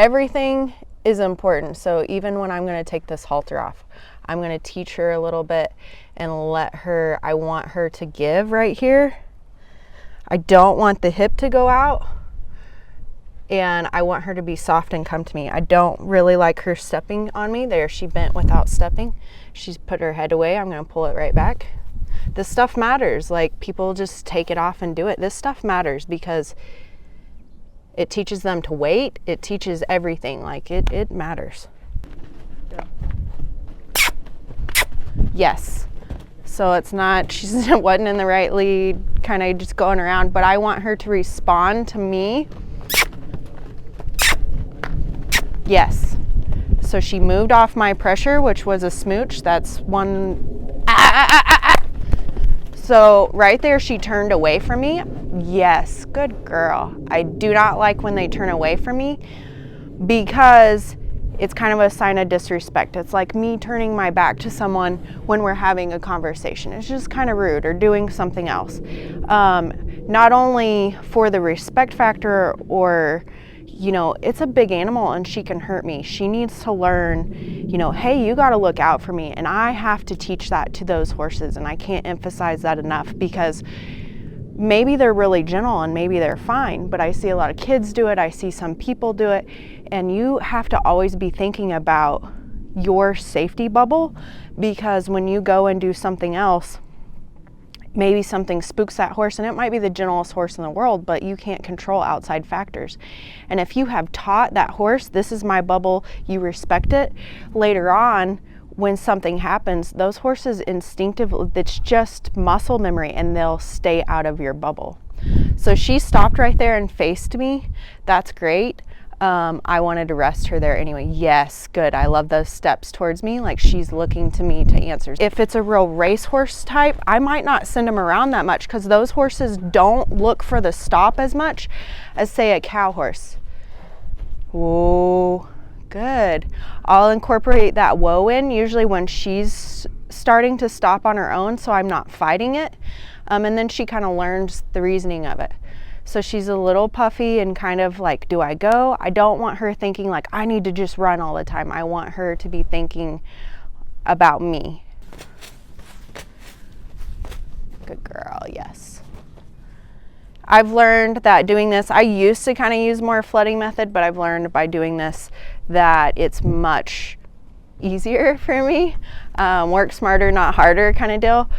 everything is important. So even when I'm going to take this halter off, I'm going to teach her a little bit and let her, I want her to give right here. I don't want the hip to go out, and I want her to be soft and come to me. I don't really like her stepping on me. There, she bent without stepping. She's put her head away. I'm going to pull it right back. This stuff matters. Like, people just take it off and do it. This stuff matters because it teaches them to wait. It teaches everything. Like, it matters. Yeah. Yes. So it's not, she wasn't in the right lead, kind of just going around, but I want her to respond to me. Yes. So she moved off my pressure, which was a smooch. That's one. So right there, she turned away from me. Yes, good girl. I do not like when they turn away from me because it's kind of a sign of disrespect. It's like me turning my back to someone when we're having a conversation. It's just kind of rude, or doing something else. Not only for the respect factor, or, you know, it's a big animal and she can hurt me. She needs to learn, you know, hey, you got to look out for me. And I have to teach that to those horses. And I can't emphasize that enough, because maybe they're really gentle and maybe they're fine, but I see a lot of kids do it. I see some people do it. And you have to always be thinking about your safety bubble, because when you go and do something else, maybe something spooks that horse, and it might be the gentlest horse in the world, but you can't control outside factors. And if you have taught that horse, this is my bubble, you respect it, later on, when something happens, those horses instinctively, it's just muscle memory, and they'll stay out of your bubble. So she stopped right there and faced me. That's great. I wanted to rest her there anyway. Yes, good. I love those steps towards me, like she's looking to me to answer. If it's a real racehorse type, I might not send them around that much, because those horses don't look for the stop as much as, say, a cow horse. Whoa, good. I'll incorporate that whoa in usually when she's starting to stop on her own, so I'm not fighting it. And then she kind of learns the reasoning of it. So she's a little puffy and kind of like, do I go? I don't want her thinking like I need to just run all the time. I want her to be thinking about me. Good girl, yes. I've learned that doing this, I used to kind of use more flooding method, but I've learned by doing this that it's much easier for me. Work smarter, not harder kind of deal.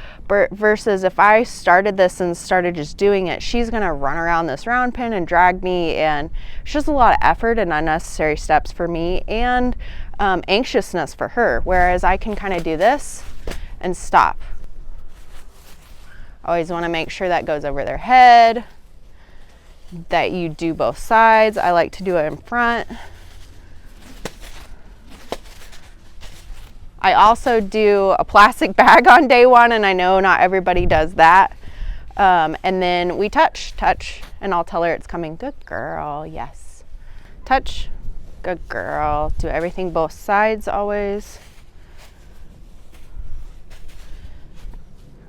Versus if I started this and started just doing it, she's gonna run around this round pen and drag me, and it's just a lot of effort and unnecessary steps for me, and anxiousness for her. Whereas I can kind of do this and stop. Always want to make sure that goes over their head, that you do both sides. I like to do it in front. I also do a plastic bag on day one, and I know not everybody does that. And then we touch, and I'll tell her it's coming. Good girl, yes. Touch, good girl. Do everything both sides always.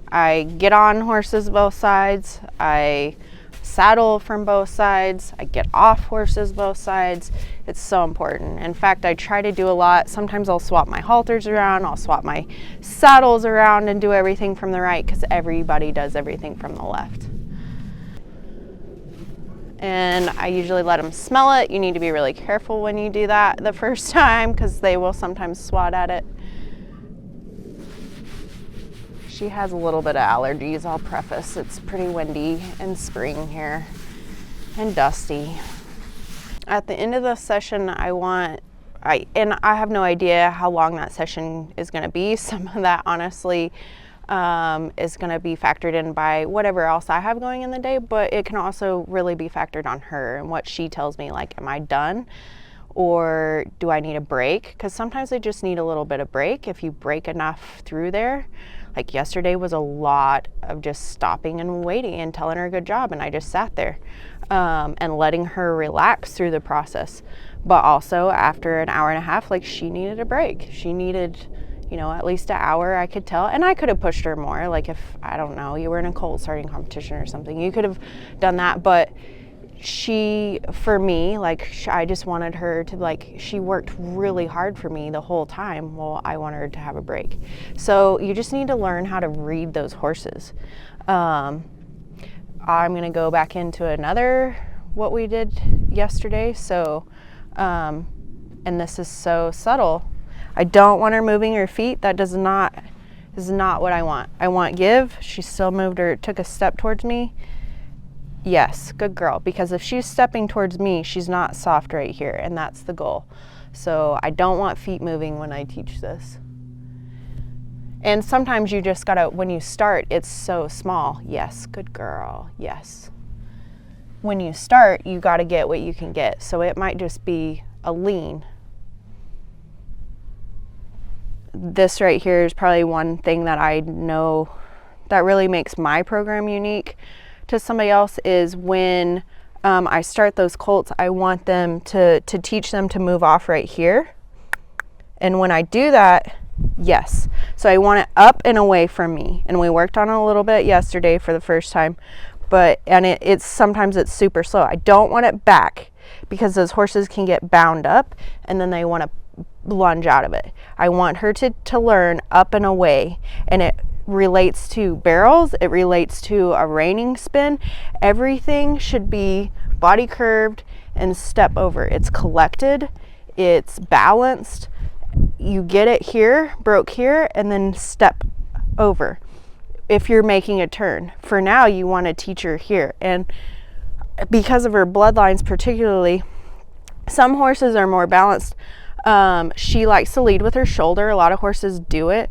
I get on horses both sides. I saddle from both sides. I get off horses both sides. It's so important. In fact, I try to do a lot. Sometimes I'll swap my halters around. I'll swap my saddles around and do everything from the right, because everybody does everything from the left. And I usually let them smell it. You need to be really careful when you do that the first time, because they will sometimes swat at it. She has a little bit of allergies, I'll preface. It's pretty windy in spring here and dusty. At the end of the session, I have no idea how long that session is going to be. Some of that honestly is going to be factored in by whatever else I have going in the day, but it can also really be factored on her and what she tells me, like, am I done? Or do I need a break? Because sometimes they just need a little bit of break. If you break enough through there, like yesterday was a lot of just stopping and waiting and telling her good job, and I just sat there and letting her relax through the process. But also after an hour and a half, like, she needed a break. She needed, you know, at least an hour, I could tell. And I could have pushed her more. Like, if, I don't know, you were in a colt starting competition or something, you could have done that. But for me, like, I just wanted her to, like, she worked really hard for me the whole time. Well, I wanted her to have a break. So you just need to learn how to read those horses. I'm going to go back into another, what we did yesterday. So, and this is so subtle. I don't want her moving her feet. That is not what I want. I want give. She still moved her, took a step towards me. Yes, good girl. Because if she's stepping towards me, she's not soft right here, and that's the goal. So I don't want feet moving when I teach this. And sometimes you just gotta, when you start, it's so small. Yes, good girl. Yes. When you start, you gotta get what you can get. So it might just be a lean. This right here is probably one thing that I know that really makes my program unique to somebody else is when I start those colts, I want them to teach them to move off right here. And when I do that, yes. So I want it up and away from me. And we worked on it a little bit yesterday for the first time, but, and it's sometimes it's super slow. I don't want it back because those horses can get bound up and then they want to lunge out of it. I want her to learn up and away, and it relates to barrels, it relates to a reining spin. Everything should be body curved and step over. It's collected, it's balanced. You get it here, broke here, and then step over. If you're making a turn, for now you want to teach her here. And because of her bloodlines particularly, some horses are more balanced. She likes to lead with her shoulder. A lot of horses do it.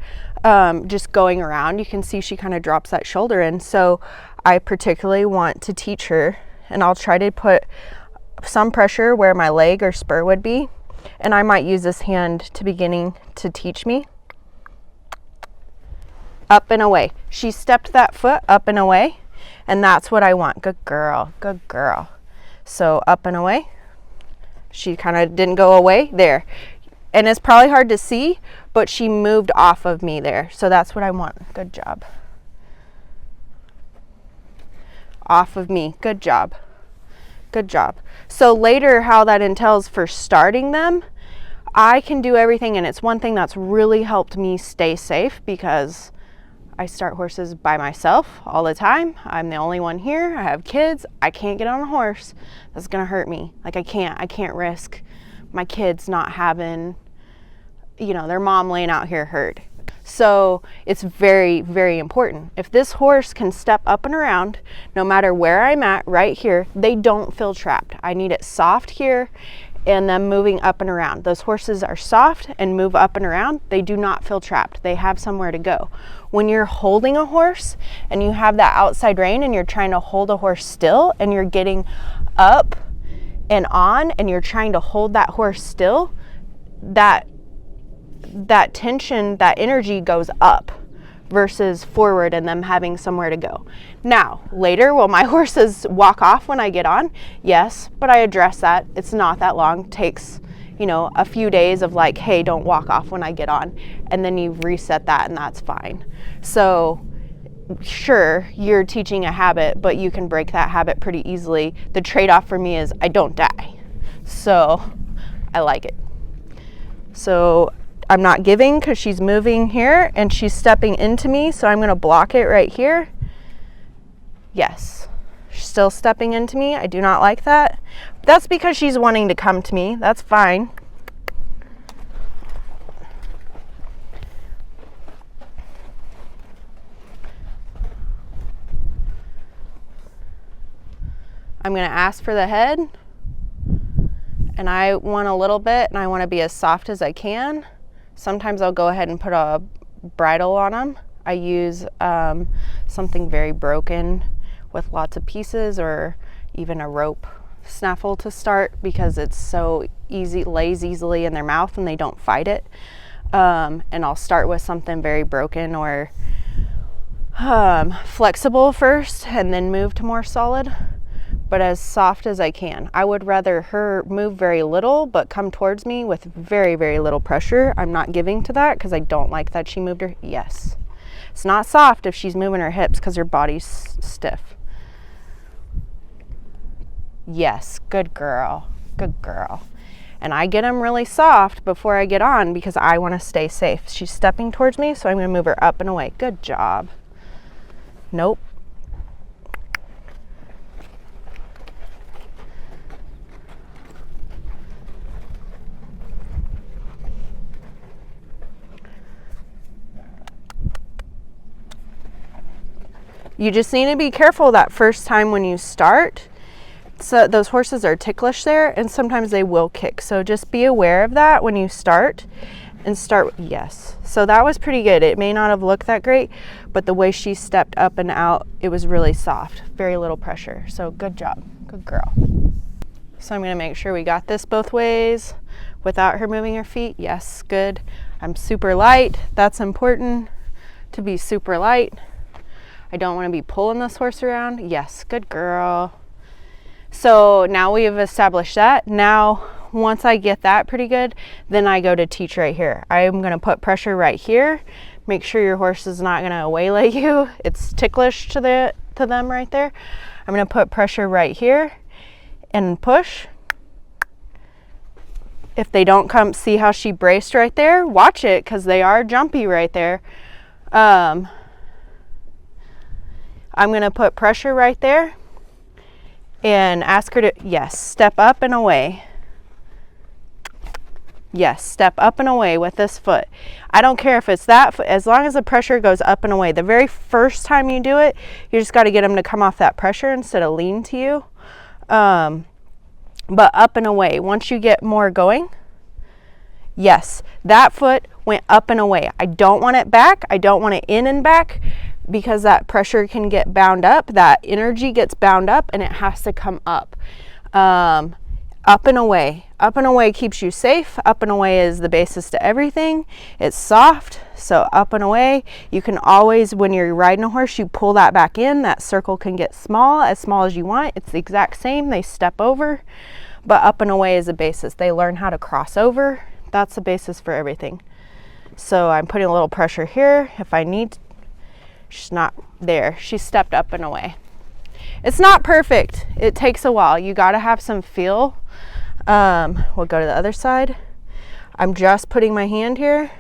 Just going around, you can see she kind of drops that shoulder in. So I particularly want to teach her, and I'll try to put some pressure where my leg or spur would be. And I might use this hand to beginning to teach me. Up and away. She stepped that foot up and away, and that's what I want. Good girl, good girl. So up and away. She kind of didn't go away there. And it's probably hard to see, but she moved off of me there. So that's what I want. Good job. Off of me. Good job. Good job. So later, how that entails for starting them, I can do everything. And it's one thing that's really helped me stay safe because I start horses by myself all the time. I'm the only one here. I have kids. I can't get on a horse. That's going to hurt me. Like I can't risk my kids not having, their mom laying out here hurt. So it's very, very important. If this horse can step up and around, no matter where I'm at right here, they don't feel trapped. I need it soft here and them moving up and around. Those horses are soft and move up and around. They do not feel trapped. They have somewhere to go. When you're holding a horse and you have that outside rein and you're trying to hold a horse still and you're getting up and on and you're trying to hold that horse still, that tension, that energy goes up versus forward and them having somewhere to go. Now, later, will my horses walk off when I get on? Yes, but I address that. It's not that long. It takes, a few days of like, hey, don't walk off when I get on. And then you reset that and that's fine. So sure, you're teaching a habit, but you can break that habit pretty easily. The trade-off for me is I don't die. So I like it. So I'm not giving because she's moving here and she's stepping into me. So I'm going to block it right here. Yes. She's still stepping into me. I do not like that. That's because she's wanting to come to me. That's fine. I'm going to ask for the head. And I want a little bit and I want to be as soft as I can. Sometimes I'll go ahead and put a bridle on them. I use something very broken with lots of pieces or even a rope snaffle to start because it's so easy, lays easily in their mouth and they don't fight it. And I'll start with something very broken or flexible first and then move to more solid, but as soft as I can. I would rather her move very little but come towards me with very, very little pressure. I'm not giving to that because I don't like that she moved her. Yes. It's not soft if she's moving her hips because her body's stiff. Yes, good girl, good girl. And I get them really soft before I get on because I want to stay safe. She's stepping towards me, so I'm going to move her up and away. Good job. Nope. You just need to be careful that first time when you start. So those horses are ticklish there, and sometimes they will kick. So just be aware of that when you start. And start, yes. So that was pretty good. It may not have looked that great, but the way she stepped up and out, it was really soft. Very little pressure. So good job. Good girl. So I'm going to make sure we got this both ways without her moving her feet. Yes, good. I'm super light. That's important to be super light. I don't want to be pulling this horse around. Yes, good girl. So now we have established that. Now, once I get that pretty good, then I go to teach right here. I'm going to put pressure right here. Make sure your horse is not going to waylay you. It's ticklish to them right there. I'm going to put pressure right here and push. If they don't come, see how she braced right there? Watch it, because they are jumpy right there. I'm going to put pressure right there and ask her to, yes, step up and away. Yes, step up and away with this foot. I don't care if it's that foot, as long as the pressure goes up and away. The very first time you do it, you just got to get them to come off that pressure instead of lean to you. But up and away. Once you get more going, yes, that foot went up and away. I don't want it back. I don't want it in and back, because that pressure can get bound up, that energy gets bound up, and it has to come up. Up and away. Up and away keeps you safe. Up and away is the basis to everything. It's soft, so up and away. You can always, when you're riding a horse, you pull that back in. That circle can get small as you want. It's the exact same. They step over, but up and away is the basis. They learn how to cross over. That's the basis for everything. So I'm putting a little pressure here if I need to. She's not there. She stepped up and away. It's not perfect. It takes a while. You got to have some feel. We'll go to the other side. I'm just putting my hand here,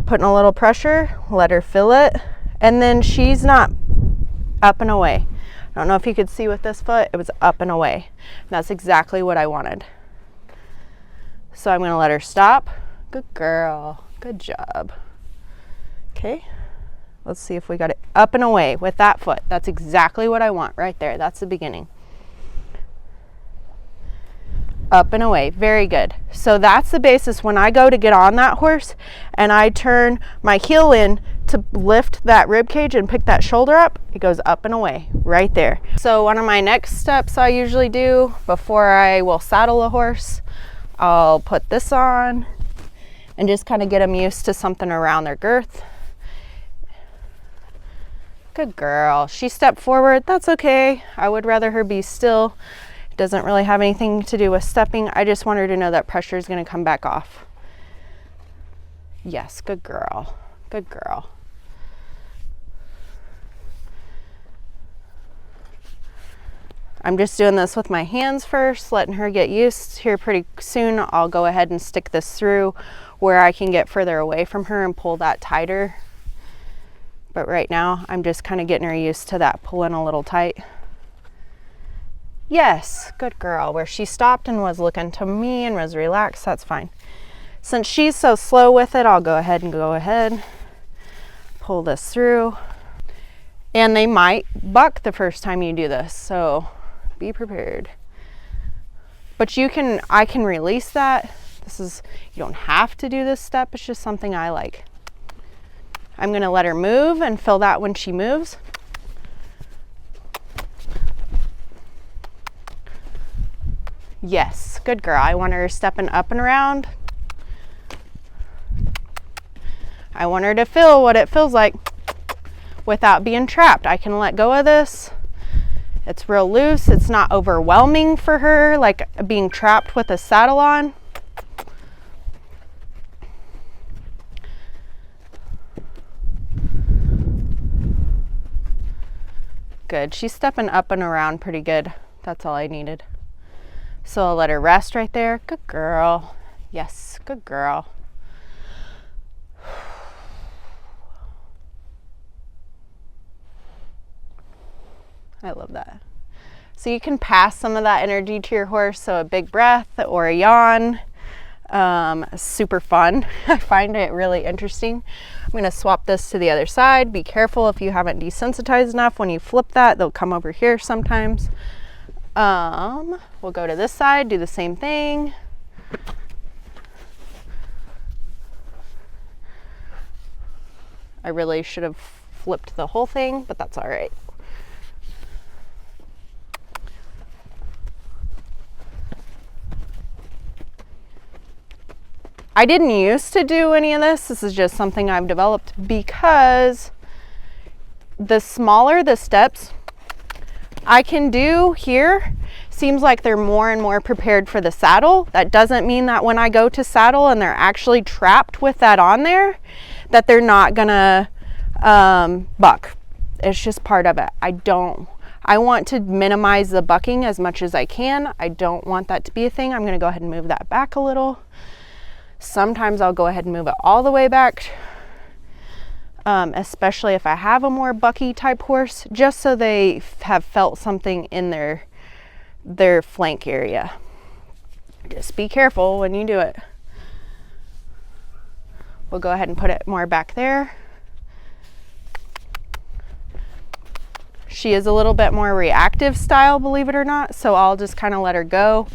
putting a little pressure, let her feel it. And then she's not up and away. I don't know if you could see with this foot, it was up and away. That's exactly what I wanted. So I'm going to let her stop. Good girl. Good job. Okay. Let's see if we got it up and away with that foot. That's exactly what I want right there. That's the beginning. Up and away. Very good. So that's the basis. When I go to get on that horse and I turn my heel in to lift that rib cage and pick that shoulder up, it goes up and away right there. So one of my next steps I usually do before I will saddle a horse, I'll put this on and just kind of get them used to something around their girth. Good girl. She stepped forward. That's okay. I would rather her be still. It doesn't really have anything to do with stepping. I just want her to know that pressure is going to come back off. Yes, good girl. Good girl. I'm just doing this with my hands first, letting her get used. Here pretty soon, I'll go ahead and stick this through where I can get further away from her and pull that tighter. But right now, I'm just kind of getting her used to that pulling a little tight. Yes, good girl. Where she stopped and was looking to me and was relaxed, that's fine. Since she's so slow with it, I'll go ahead, pull this through. And they might buck the first time you do this, so be prepared. But I can release that. You don't have to do this step, it's just something I like. I'm going to let her move and feel that when she moves. Yes, good girl. I want her stepping up and around. I want her to feel what it feels like without being trapped. I can let go of this. It's real loose. It's not overwhelming for her, like being trapped with a saddle on. Good. She's stepping up and around pretty good. That's all I needed. So I'll let her rest right there. Good girl. Yes, good girl. I love that. So you can pass some of that energy to your horse. So a big breath or a yawn. Super fun. I find it really interesting. I'm going to swap this to the other side. Be careful if you haven't desensitized enough. When you flip that, they'll come over here sometimes. We'll go to this side, do the same thing. I really should have flipped the whole thing, but that's all right. I didn't used to do any of this. This is just something I've developed because the smaller the steps I can do here, seems like they're more and more prepared for the saddle. That doesn't mean that when I go to saddle and they're actually trapped with that on there, that they're not gonna buck. It's just part of it. I want to minimize the bucking as much as I can. I don't want that to be a thing. I'm gonna go ahead and move that back a little. Sometimes I'll go ahead and move it all the way back, especially if I have a more bucky type horse, just so they have felt something in their flank area. Just be careful when you do it. We'll go ahead and put it more back there. She is a little bit more reactive style, believe it or not, so I'll just kind of let her go.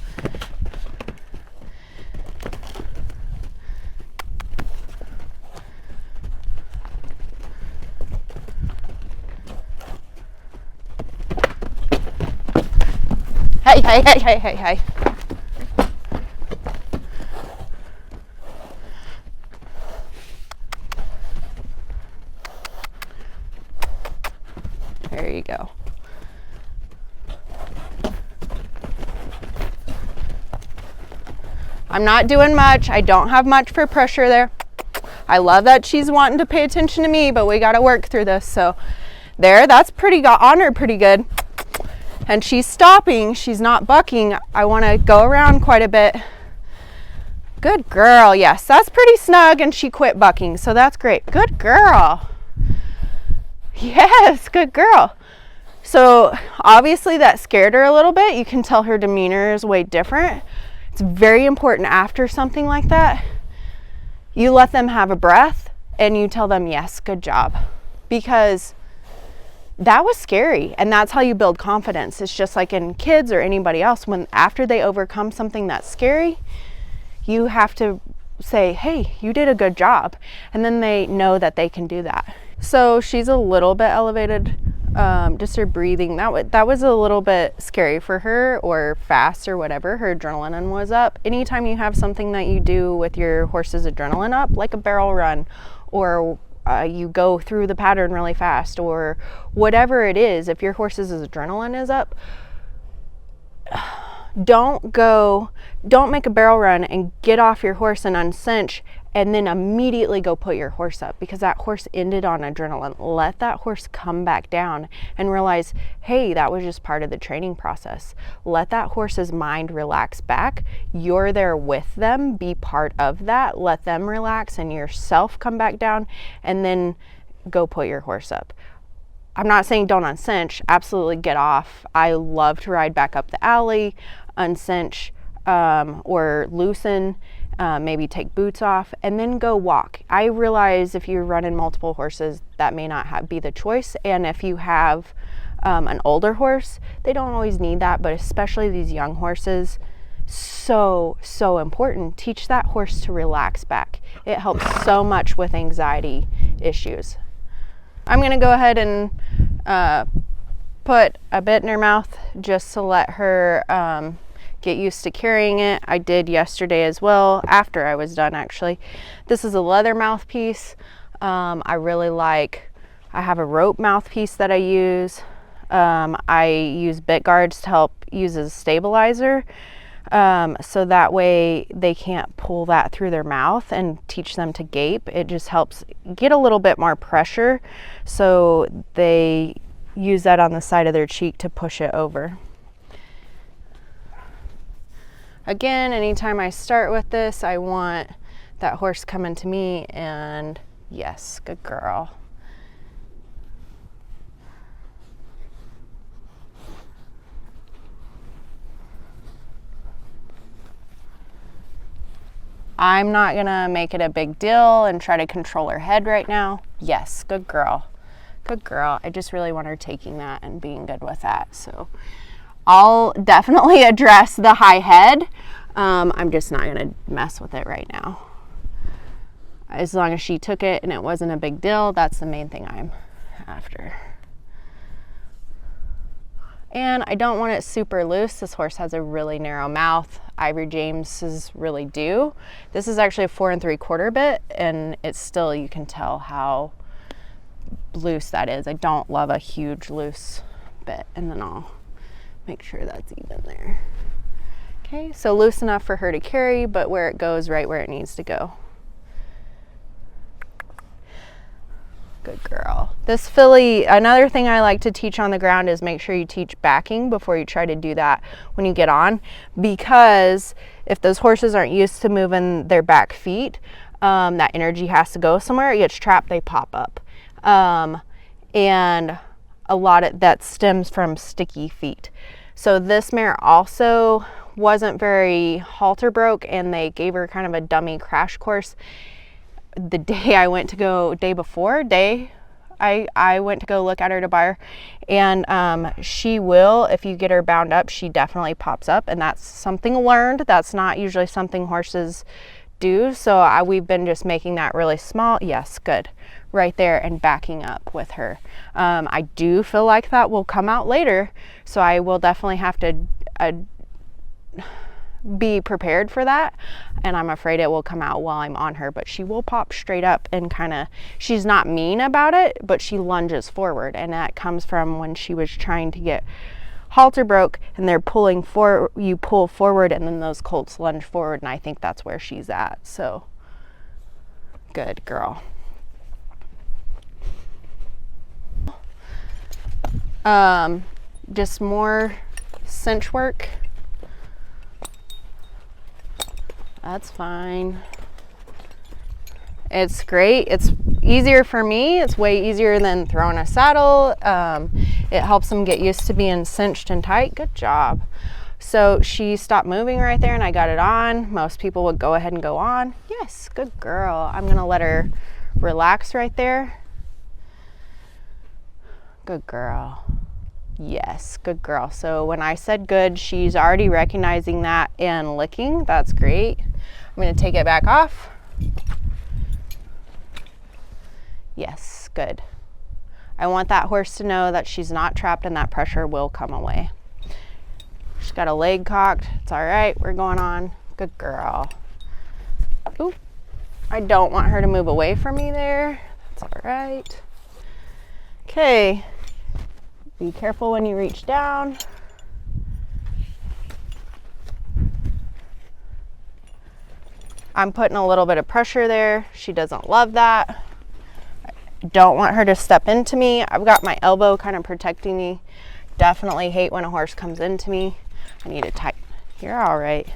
Hey. There you go. I'm not doing much. I don't have much for pressure there. I love that she's wanting to pay attention to me, but we got to work through this. So there, that's on her pretty good. And she's stopping, she's not bucking. I want to go around quite a bit. Good girl. Yes, that's pretty snug, and she quit bucking, so that's great. Good girl. Yes, good girl. So obviously that scared her a little bit. You can tell her demeanor is way different. It's very important after something like that, you let them have a breath and you tell them, yes, good job, because that was scary, and that's how you build confidence. It's just like in kids or anybody else, when after they overcome something that's scary, you have to say, hey, you did a good job, and then they know that they can do that. So she's a little bit elevated, just her breathing, that was a little bit scary for her, or fast or whatever. Her adrenaline was up. Anytime you have something that you do with your horse's adrenaline up, like a barrel run, or you go through the pattern really fast, or whatever it is, if your horse's adrenaline is up, don't make a barrel run and get off your horse and uncinch and then immediately go put your horse up, because that horse ended on adrenaline. Let that horse come back down and realize, hey, that was just part of the training process. Let that horse's mind relax back. You're there with them. Be part of that. Let them relax and yourself come back down, and then go put your horse up. I'm not saying don't uncinch. Absolutely get off. I love to ride back up the alley, uncinch, or loosen, maybe take boots off, and then go walk. I realize if you're running multiple horses, that may not be the choice. And if you have an older horse, they don't always need that, but especially these young horses, so important. Teach that horse to relax back. It helps so much with anxiety issues. I'm going to go ahead and put a bit in her mouth just to let her get used to carrying it. I did yesterday as well, after I was done actually. This is a leather mouthpiece. I really like, I have a rope mouthpiece that I use. I use bit guards to help use as a stabilizer. So that way they can't pull that through their mouth and teach them to gape. It just helps get a little bit more pressure. So they use that on the side of their cheek to push it over. Again, anytime I start with this, I want that horse coming to me, and yes, good girl. I'm not gonna make it a big deal and try to control her head right now. Yes, good girl. Good girl. I just really want her taking that and being good with that. So I'll definitely address the high head. I'm just not gonna mess with it right now. As long as she took it and it wasn't a big deal, that's the main thing I'm after. And I don't want it super loose. This horse has a really narrow mouth. Ivory James's really do. This is actually a 4 3/4 bit, and it's still, you can tell how loose that is. I don't love a huge loose bit, and then I'll make sure that's even there. Okay, so loose enough for her to carry, but where it goes, right where it needs to go. Good girl. This filly, another thing I like to teach on the ground is make sure you teach backing before you try to do that when you get on, because if those horses aren't used to moving their back feet, that energy has to go somewhere. It gets trapped, they pop up. And a lot of that stems from sticky feet. So this mare also wasn't very halter broke, and they gave her kind of a dummy crash course the day I went to go, I went to go look at her to buy her, and she will, if you get her bound up, she definitely pops up, and that's something learned. That's not usually something horses do, so we've been just making that really small. Yes, good, right there, and backing up with her. I do feel like that will come out later, so I will definitely have to be prepared for that, and I'm afraid it will come out while I'm on her, but she will pop straight up and kind of, she's not mean about it, but she lunges forward, and that comes from when she was trying to get halter broke, and they're pulling for, you pull forward, and then those colts lunge forward, and I think that's where she's at. So good girl. Just more cinch work. That's fine. It's great. It's easier for me. It's way easier than throwing a saddle. It helps them get used to being cinched and tight. Good job. So she stopped moving right there, and I got it on. Most people would go ahead and go on. Yes, good girl. I'm gonna let her relax right there. Good girl. Yes, good girl. So when I said good, she's already recognizing that and licking. That's great. I'm going to take it back off. Yes, good. I want that horse to know that she's not trapped and that pressure will come away. She's got a leg cocked. It's all right. We're going on. Good girl. Ooh, I don't want her to move away from me there. That's all right. Okay. Be careful when you reach down. I'm putting a little bit of pressure there. She doesn't love that. I don't want her to step into me. I've got my elbow kind of protecting me. Definitely hate when a horse comes into me. I need to tighten. You're all right.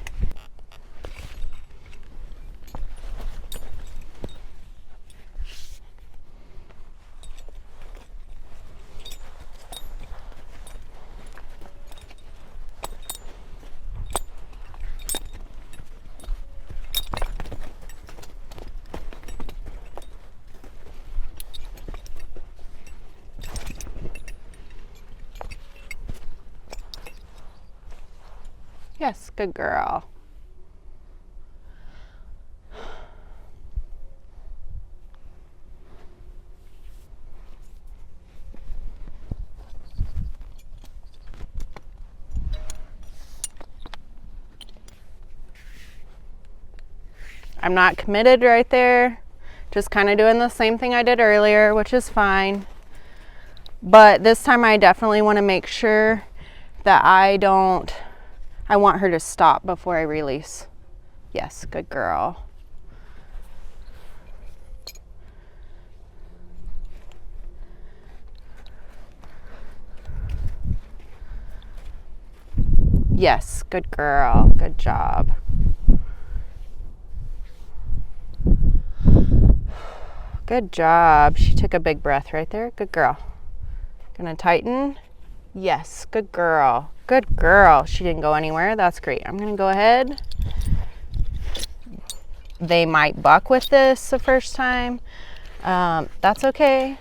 Yes, good girl. I'm not committed right there. Just kind of doing the same thing I did earlier, which is fine. But this time I definitely want to make sure that I want her to stop before I release. Yes, good girl. Yes, good girl. Good job. Good job. She took a big breath right there. Good girl. Gonna tighten. Yes, good girl. Good girl. She didn't go anywhere. That's great. I'm gonna go ahead. They might buck with this the first time. That's okay.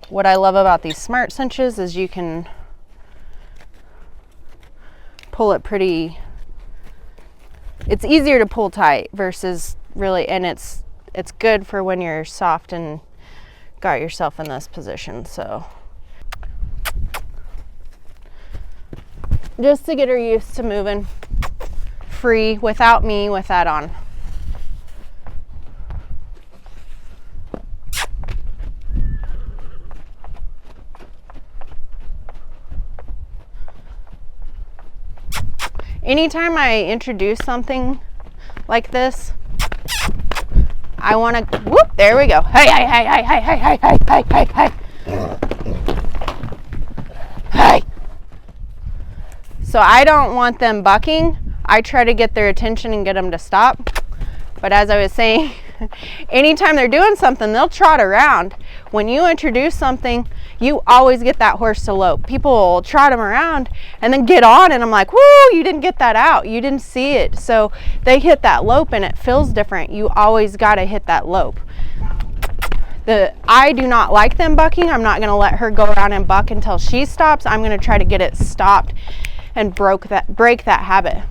What I love about these smart cinches is you can pull it pretty, it's easier to pull tight versus really, and it's good for when you're soft and got yourself in this position. So just to get her used to moving free without me with that on. Anytime I introduce something like this, I want to, whoop, there we go. Hey, hey, hey, hey, hey, hey, hey, hey, hey, hey, hey. Hey. So I don't want them bucking. I try to get their attention and get them to stop. But as I was saying, anytime they're doing something, they'll trot around. When you introduce something, you always get that horse to lope. People will trot them around and then get on, and I'm like, whoo, you didn't get that out. You didn't see it. So they hit that lope and it feels different. You always got to hit that lope. I do not like them bucking. I'm not going to let her go around and buck until she stops. I'm going to try to get it stopped and break that habit.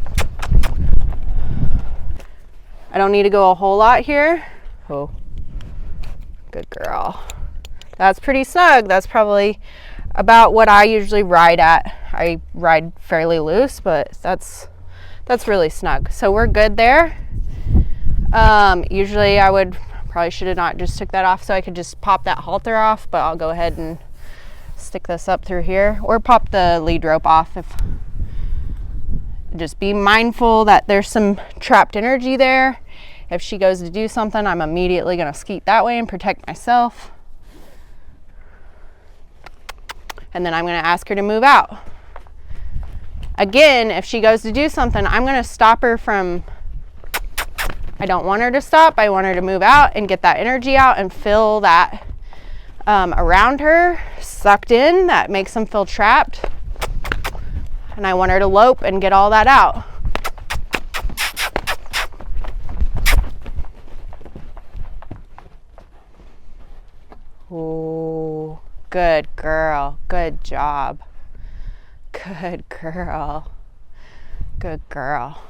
I don't need to go a whole lot here. Oh, good girl. That's pretty snug. That's probably about what I usually ride at. I ride fairly loose, but that's really snug. So we're good there. Usually I probably should have not just took that off so I could just pop that halter off, but I'll go ahead and stick this up through here or pop the lead rope off. Just be mindful that there's some trapped energy there. If she goes to do something, I'm immediately going to skeet that way and protect myself. And then I'm going to ask her to move out. Again, if she goes to do something, I'm going to stop her from, I don't want her to stop. I want her to move out and get that energy out and feel that around her, sucked in. That makes them feel trapped. And I want her to lope and get all that out. Ooh, good girl. Good job. Good girl. Good girl.